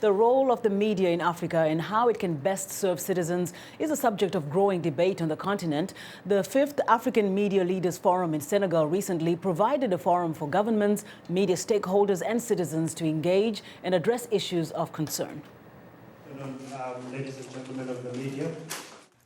The role of the media in Africa and how it can best serve citizens is a subject of growing debate on the continent. The 5th African Media Leaders Forum in Senegal recently provided a forum for governments, media stakeholders and citizens to engage and address issues of concern. Ladies and gentlemen of the media.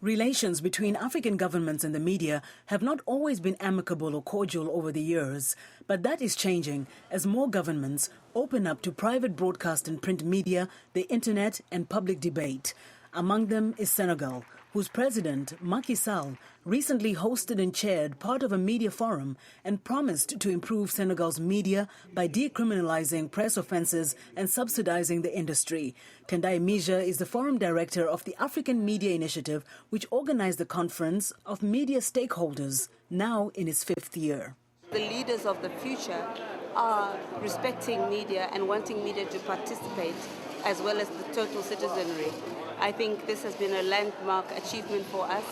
Relations between African governments and the media have not always been amicable or cordial over the years, but that is changing as more governments open up to private broadcast and print media, the internet and public debate. Among them is Senegal, whose president, Macky Sall, recently hosted and chaired part of a media forum and promised to improve Senegal's media by decriminalizing press offenses and subsidizing the industry. Tendai Mija is the forum director of the African Media Initiative, which organized the conference of media stakeholders, now in its 5th year. The leaders of the future are respecting media and wanting media to participate, as well as the total citizenry. I think this has been a landmark achievement for us.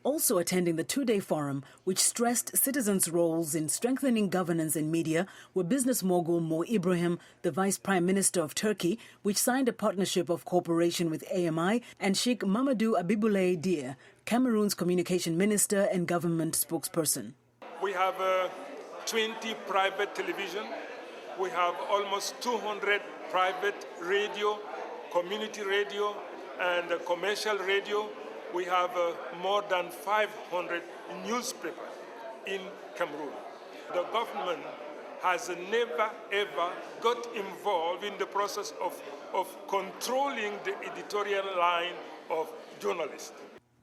Also attending the 2-day forum, which stressed citizens' roles in strengthening governance in media, were business mogul Mo Ibrahim, the Vice Prime Minister of Turkey, which signed a partnership of cooperation with AMI, and Sheikh Mamadou Abiboulaye Dia, Cameroon's Communication Minister and government spokesperson. We have 20 private television. We have almost 200 private radio, community radio, and commercial radio. We have more than 500 newspapers in Cameroon. The government has never ever got involved in the process of controlling the editorial line of journalists.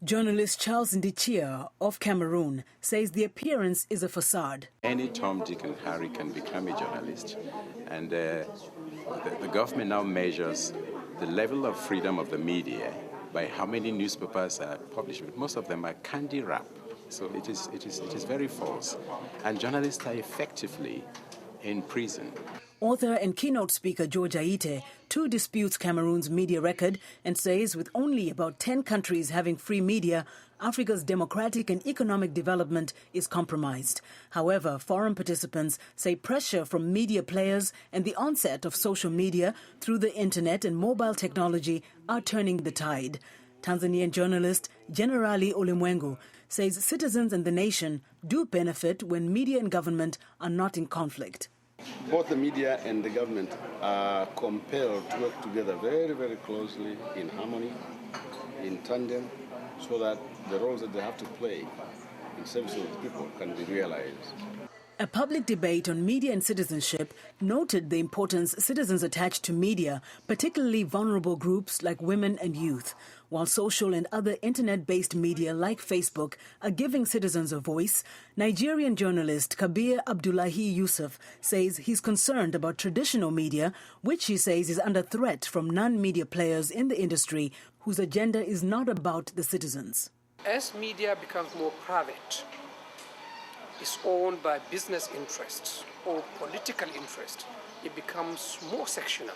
Journalist Charles Ndichia of Cameroon says the appearance is a facade. Any Tom, Dick and Harry can become a journalist. And the government now measures the level of freedom of the media by how many newspapers are published. Most of them are candy wrap. So it is very false. And journalists are effectively in prison. Author and keynote speaker George Aite too disputes Cameroon's media record and says with only about 10 countries having free media, Africa's democratic and economic development is compromised. However, forum participants say pressure from media players and the onset of social media through the internet and mobile technology are turning the tide. Tanzanian journalist Generali Ulimwengu says citizens and the nation do benefit when media and government are not in conflict. Both the media and the government are compelled to work together very, very closely in harmony, in tandem, so that the roles that they have to play in service of the people can be realized. A public debate on media and citizenship noted the importance citizens attach to media, particularly vulnerable groups like women and youth. While social and other internet-based media like Facebook are giving citizens a voice, Nigerian journalist Kabir Abdullahi Yusuf says he's concerned about traditional media, which he says is under threat from non-media players in the industry whose agenda is not about the citizens. As media becomes more private, is owned by business interests or political interests, it becomes more sectional.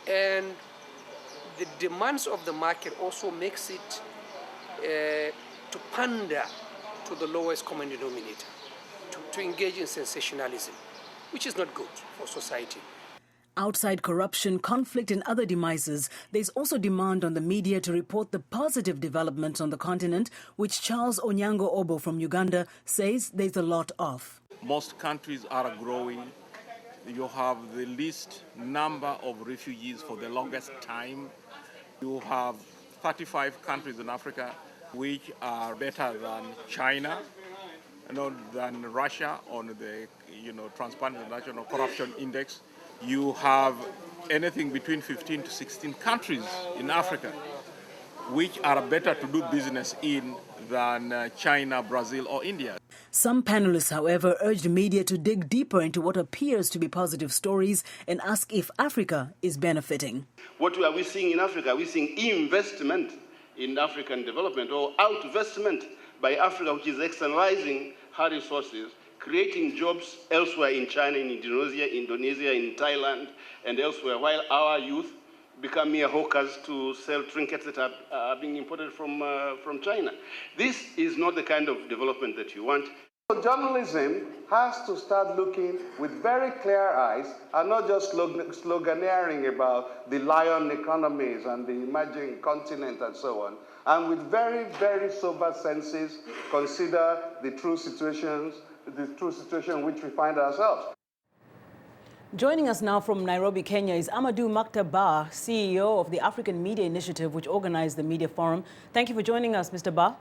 And the demands of the market also makes it to pander to the lowest common denominator, to engage in sensationalism, which is not good for society. Outside corruption, conflict and other demises, there's also demand on the media to report the positive developments on the continent, which Charles Onyango Obo from Uganda says there's a lot of. Most countries are growing. You have the least number of refugees for the longest time. You have 35 countries in Africa which are better than China, than Russia on the Transparency International Corruption Index. You have anything between 15 to 16 countries in Africa which are better to do business in than China, Brazil or India. Some panelists, however, urged media to dig deeper into what appears to be positive stories and ask if Africa is benefiting. What are we seeing in Africa? Are we seeing investment in African development or outvestment by Africa, which is externalizing her resources, creating jobs elsewhere in China, in Indonesia, in Thailand, and elsewhere, while our youth become mere hawkers to sell trinkets that are being imported from China. This is not the kind of development that you want. So journalism has to start looking with very clear eyes and not just sloganeering about the lion economies and the emerging continent and so on, and with very, very sober senses consider the true situation in which we find ourselves. Joining us now from Nairobi, Kenya is Amadou Mahtar Bar, CEO of the African Media Initiative, which organized the Media Forum. Thank you for joining us, Mr. Bar.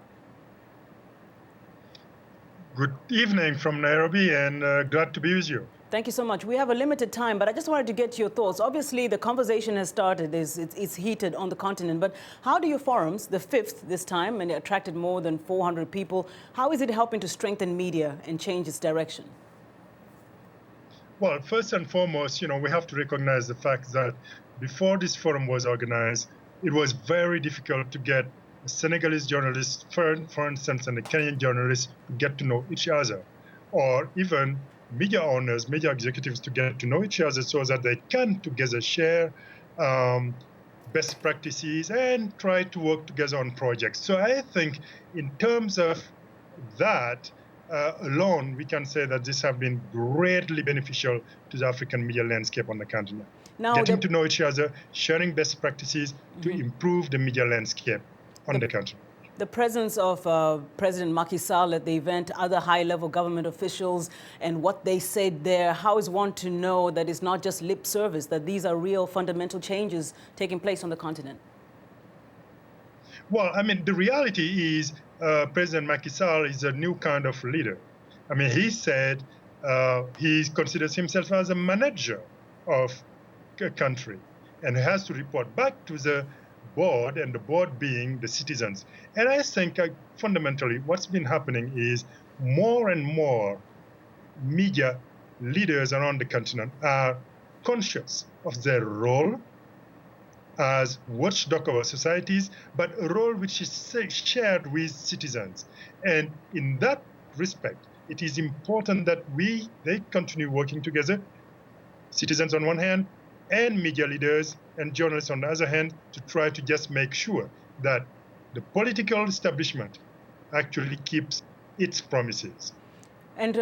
Good evening from Nairobi, and glad to be with you. Thank you so much. We have a limited time, but I just wanted to get your thoughts. Obviously, the conversation has started, it's heated on the continent, but how do your forums, the 5th this time, and it attracted more than 400 people, how is it helping to strengthen media and change its direction? Well, first and foremost, we have to recognize the fact that before this forum was organized, it was very difficult to get a Senegalese journalist, for instance, and a Kenyan journalist to get to know each other, or even media owners, media executives to get to know each other so that they can together share best practices and try to work together on projects. So I think in terms of that, alone, we can say that this has been greatly beneficial to the African media landscape on the continent. Now, getting to know each other, sharing best practices to improve the media landscape on the continent. The presence of President Macky Sall at the event, other high-level government officials, and what they said there, how is one to know that it's not just lip service, that these are real fundamental changes taking place on the continent? Well, I mean, the reality is President Macky Sall is a new kind of leader. I mean, he said he considers himself as a manager of a country and has to report back to the board, and the board being the citizens. And I think fundamentally what's been happening is more and more media leaders around the continent are conscious of their role as watchdog of our societies, but a role which is shared with citizens. And in that respect, it is important that they continue working together, citizens on one hand, and media leaders and journalists on the other hand, to try to just make sure that the political establishment actually keeps its promises. And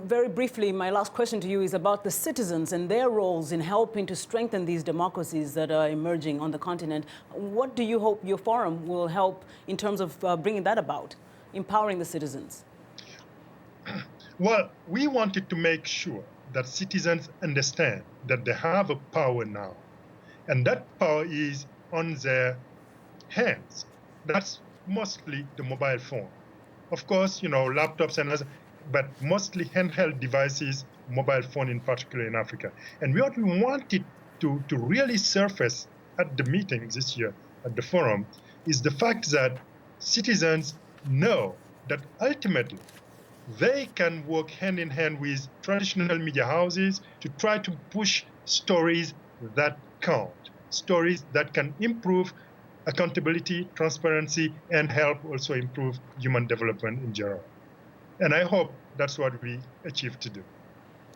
very briefly, my last question to you is about the citizens and their roles in helping to strengthen these democracies that are emerging on the continent. What do you hope your forum will help in terms of bringing that about, empowering the citizens? Well, we wanted to make sure that citizens understand that they have a power now, and that power is on their hands. That's mostly the mobile phone. Of course, laptops and others, but mostly handheld devices, mobile phone in particular in Africa. And what we wanted to really surface at the meeting this year, at the forum, is the fact that citizens know that ultimately they can work hand in hand with traditional media houses to try to push stories that count, stories that can improve accountability, transparency, and help also improve human development in general. And I hope that's what we achieve to do.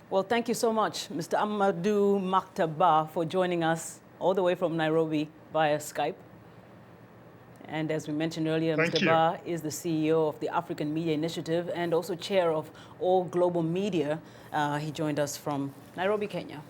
Well, thank you so much, Mr. Amadou Mahtar Bar, for joining us all the way from Nairobi via Skype. And as we mentioned earlier, Mr. Bar is the CEO of the African Media Initiative and also chair of All Global Media. He joined us from Nairobi, Kenya.